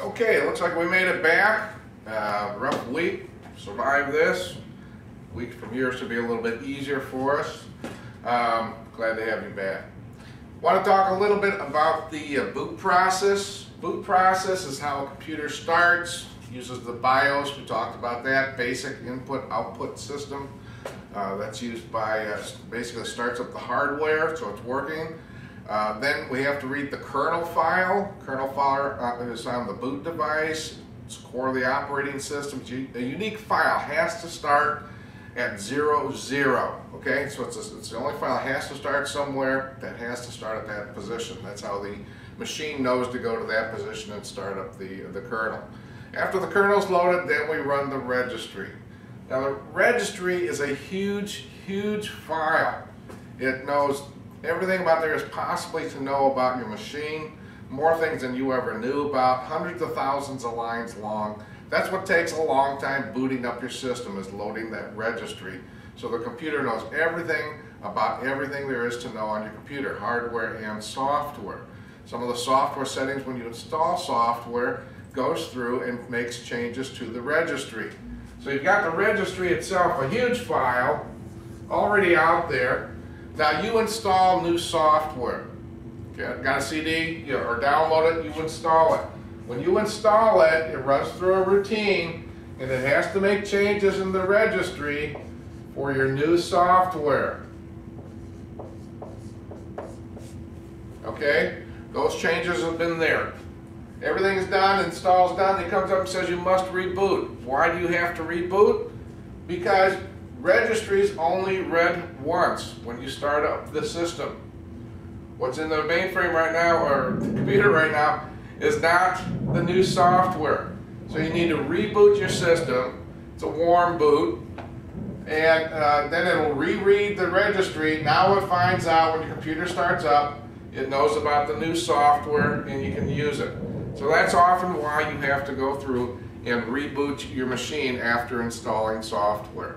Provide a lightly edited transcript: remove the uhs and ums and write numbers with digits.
Okay, it looks like we made it back. Rough week, survived this. Weeks from here should be a little bit easier for us. Glad to have you back. Want to talk a little bit about the boot process. Boot process is how a computer starts, uses the BIOS, we talked about that, basic input-output system. That's used by, basically starts up the hardware so it's working. Then we have to read the kernel file. Kernel file is on the boot device. It's core of the operating system. A unique file has to start at 00. Okay, so it's the only file that has to start somewhere. That has to start at that position. That's how the machine knows to go to that position and start up the kernel. After the kernel's loaded, then we run the registry. Now the registry is a huge, huge file. It knows everything about there is possibly to know about your machine, more things than you ever knew about, hundreds of thousands of lines long. That's what takes a long time booting up your system, is loading that registry. So the computer knows everything about everything there is to know on your computer, hardware and software. Some of the software settings when you install software goes through and makes changes to the registry. So you've got the registry itself, a huge file already out there. Now you install new software. Okay, got a CD or download it, you install it. When you install it, it runs through a routine and it has to make changes in the registry for your new software. Okay, those changes have been there. Everything's done, install's done, it comes up and says you must reboot. Why do you have to reboot? Because registries only read once when you start up the system. What's in the mainframe right now, or the computer right now, is not the new software. So you need to reboot your system. It's a warm boot. And then it'll reread the registry. Now it finds out when your computer starts up, it knows about the new software and you can use it. So that's often why you have to go through and reboot your machine after installing software.